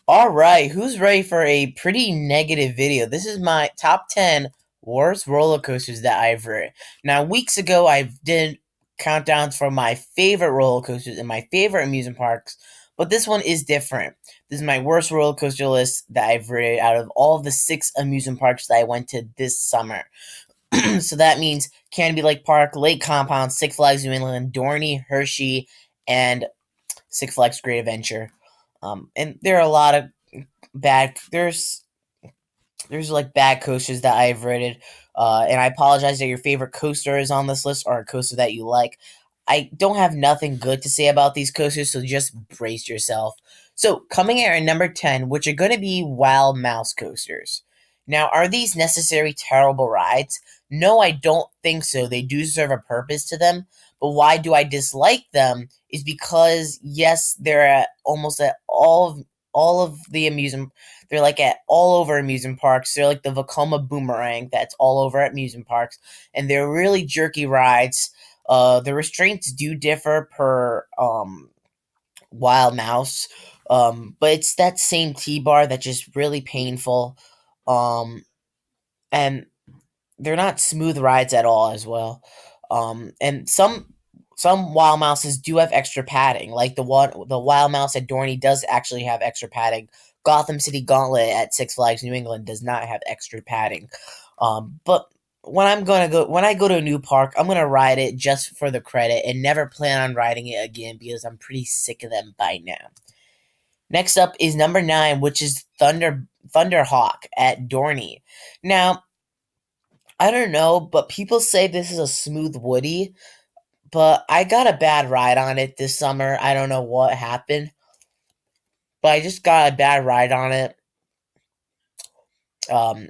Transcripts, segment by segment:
Alright, who's ready for a pretty negative video? This is my top 10 worst roller coasters that I've ridden. Now, weeks ago, I did countdowns for my favorite roller coasters and my favorite amusement parks, but this one is different. This is my worst roller coaster list that I've ridden out of all of the 6 amusement parks that I went to this summer. So that means Canby Lake Park, Lake Compound, Six Flags New England, Dorney, Hershey, and Six Flags Great Adventure. And there are a lot of bad. There's like bad coasters that I've rated, and I apologize that your favorite coaster is on this list or a coaster that you like. I don't have nothing good to say about these coasters, so just brace yourself. So coming in at number 10, which are going to be Wild Mouse coasters. Now, are these necessary terrible rides? No, I don't think so. They do serve a purpose to them, but why do I dislike them? Is because yes, they're at almost at all of the amusement. They're like at all over amusement parks. They're like the Vekoma Boomerang that's all over at amusement parks, and they're really jerky rides. The restraints do differ per Wild Mouse, but it's that same T-bar that's just really painful, and they're not smooth rides at all as well. And some Wild Mouses do have extra padding, like the Wild Mouse at Dorney does actually have extra padding. Gotham City Gauntlet at Six Flags New England does not have extra padding. But when I go to a new park, I'm gonna ride it just for the credit and never plan on riding it again because I'm pretty sick of them by now. Next up is number 9, which is Thunderhawk at Dorney. Now, I don't know, but people say this is a smooth Woody, but I got a bad ride on it this summer. I don't know what happened, but I just got a bad ride on it. Um,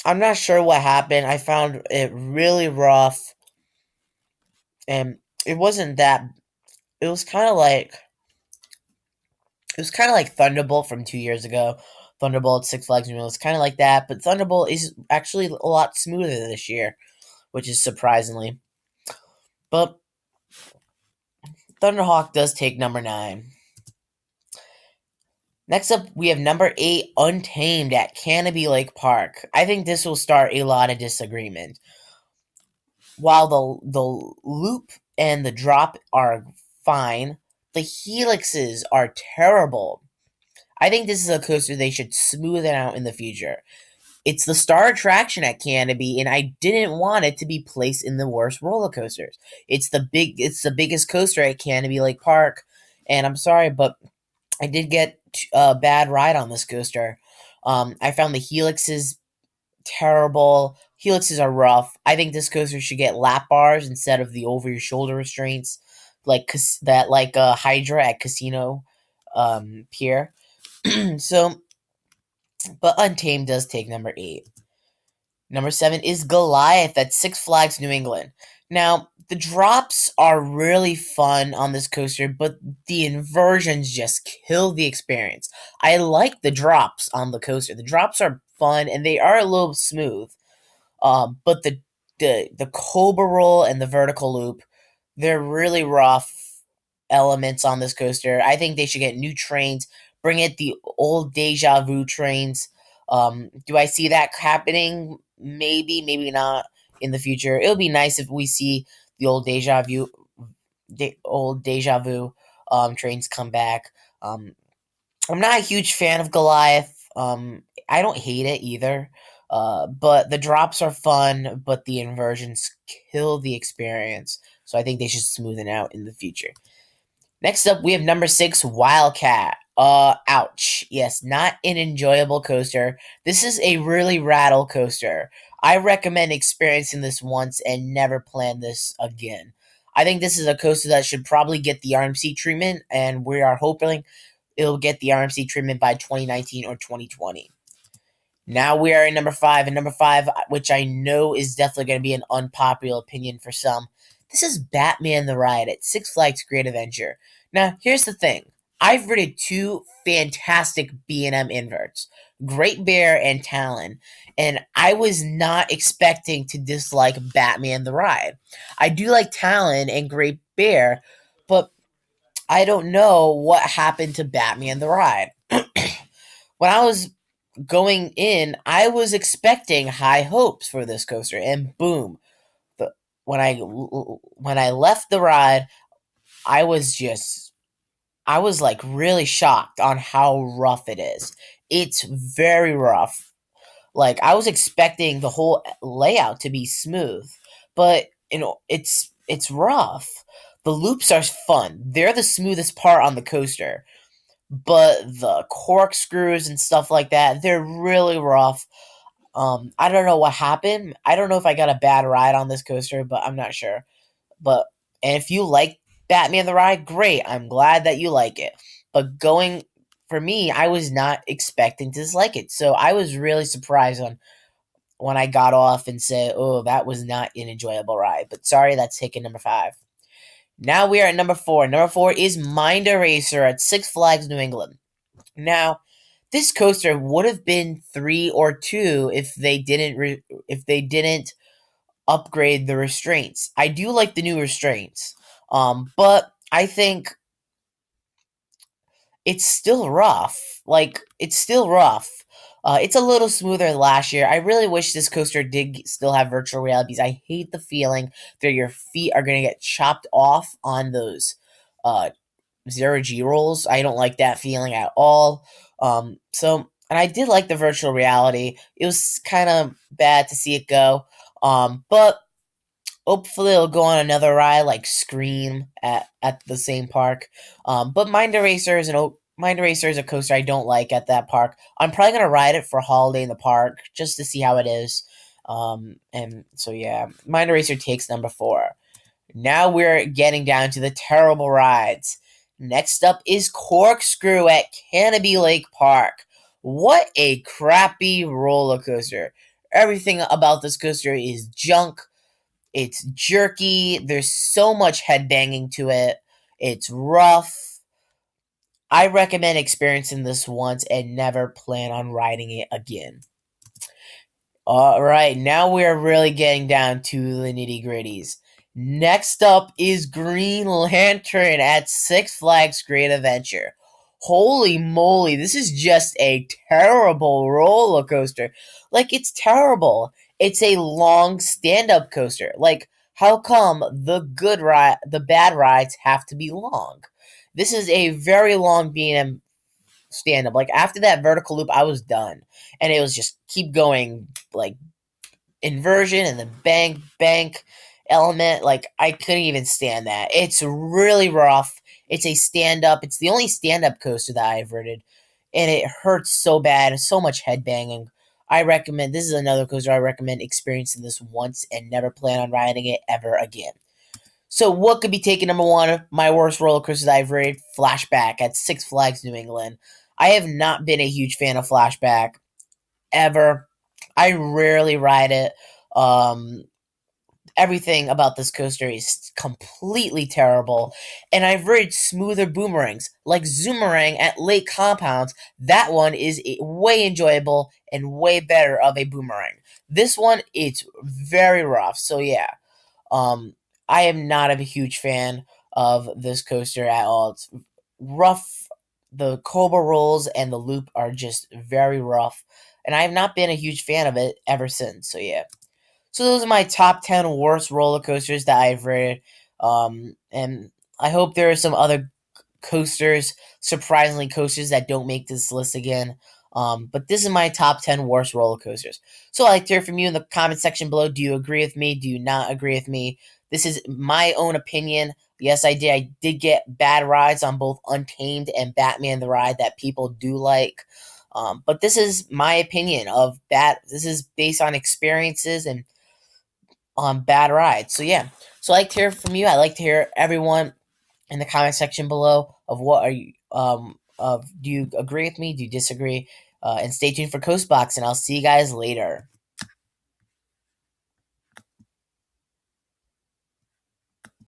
I'm not sure what happened. I found it really rough, and it wasn't that. It was kind of like Thunderbolt from 2 years ago. Thunderbolt at Six Flags New Orleans, kind of like that, but Thunderbolt is actually a lot smoother this year, which is surprisingly. But Thunderhawk does take number 9. Next up, we have number 8, Untamed at Canopy Lake Park. I think this will start a lot of disagreement. While the loop and the drop are fine, the helixes are terrible. I think this is a coaster they should smooth it out in the future. It's the star attraction at Canopy, and I didn't want it to be placed in the worst roller coasters. It's the biggest coaster at Canopy Lake Park, and I'm sorry, but I did get a bad ride on this coaster. I found the helixes terrible. Helixes are rough. I think this coaster should get lap bars instead of the over your shoulder restraints, like Hydra at Casino Pier. So, but Untamed does take number 8. Number 7 is Goliath at Six Flags New England. Now, the drops are really fun on this coaster, but the inversions just kill the experience. I like the drops on the coaster. The drops are fun and they are a little smooth. But the Cobra roll and the vertical loop, they're really rough elements on this coaster. I think they should get new trains. Bring it the old Deja Vu trains. Do I see that happening? Maybe, maybe not in the future. It'll be nice if we see the old Deja Vu trains come back. I'm not a huge fan of Goliath. I don't hate it either. But the drops are fun, but the inversions kill the experience. So I think they should smoothen out in the future. Next up, we have number 6, Wildcat. Ouch. Yes, not an enjoyable coaster. This is a really rattle coaster. I recommend experiencing this once and never plan this again. I think this is a coaster that should probably get the RMC treatment, and we are hoping it'll get the RMC treatment by 2019 or 2020. Now we are in number 5, and number 5, which I know is definitely going to be an unpopular opinion for some. This is Batman the Ride at Six Flags Great Adventure. Now, here's the thing. I've ridden 2 fantastic B&M inverts, Great Bear and Talon, and I was not expecting to dislike Batman the Ride. I do like Talon and Great Bear, but I don't know what happened to Batman the Ride. when I was going in, I was expecting high hopes for this coaster, and boom, the, when I left the ride, I was just I was like really shocked on how rough it is. It's very rough. Like I was expecting the whole layout to be smooth, but it's rough. The loops are fun. They're the smoothest part on the coaster, but the corkscrews and stuff like that, they're really rough. I don't know what happened. I don't know if I got a bad ride on this coaster, but I'm not sure. But and if you like Batman the Ride, great. I'm glad that you like it. But going for me, I was not expecting to dislike it. So I was really surprised when I got off and said, "Oh, that was not an enjoyable ride." But sorry, that's taken number 5. Now we are at number 4. Number 4 is Mind Eraser at Six Flags New England. Now, this coaster would have been 3 or 2 if they didn't upgrade the restraints. I do like the new restraints, but I think it's still rough. Like it's still rough. It's a little smoother than last year. I really wish this coaster did still have virtual realities. I hate the feeling that your feet are gonna get chopped off on those uh, zero G rolls. I don't like that feeling at all. And I did like the virtual reality. It was kind of bad to see it go. But hopefully it'll go on another ride like Scream at the same park. But Mind Eraser is a coaster I don't like at that park. I'm probably gonna ride it for Holiday in the Park just to see how it is. And so yeah, Mind Eraser takes number 4. Now we're getting down to the terrible rides. Next up is Corkscrew at Canopy Lake Park. What a crappy roller coaster. Everything about this coaster is junk. It's jerky. There's so much headbanging to it. It's rough. I recommend experiencing this once and never plan on riding it again. All right, now we're really getting down to the nitty gritties. Next up is Green Lantern at Six Flags Great Adventure. Holy moly, this is just a terrible roller coaster. Like, it's terrible. It's a long stand up coaster. Like, how come the bad rides have to be long? This is a very long B&M stand up. Like, after that vertical loop, I was done. And it was just keep going, like, inversion and the bank element. Like I couldn't even stand that. It's really rough. It's a stand up. It's the only stand up coaster that I've ridden, and it hurts so bad. So much head banging. I recommend this is another coaster I recommend experiencing this once and never plan on riding it ever again. So what could be taken number 1? My worst roller coaster that I've ridden, Flashback at Six Flags New England. I have not been a huge fan of Flashback ever. I rarely ride it. Um, Everything about this coaster is completely terrible. And I've ridden smoother boomerangs, like Zoomerang at Lake Compounds. That one is way enjoyable and way better of a boomerang. This one, it's very rough. So yeah, um, I am not a huge fan of this coaster at all. It's rough. The Cobra rolls and the loop are just very rough, and I have not been a huge fan of it ever since. So yeah. So those are my top 10 worst roller coasters that I've ridden. And I hope there are some other coasters, surprisingly coasters that don't make this list again. But this is my top 10 worst roller coasters. So I'd like to hear from you in the comment section below. Do you agree with me? Do you not agree with me? This is my own opinion. Yes, I did. I did get bad rides on both Untamed and Batman the Ride that people do like. But this is my opinion of bad. This is based on experiences and on bad rides. So yeah. So I'd like to hear from you. I'd like to hear everyone in the comment section below of what are you of do you agree with me? Do you disagree? And stay tuned for Coast Box, and I'll see you guys later.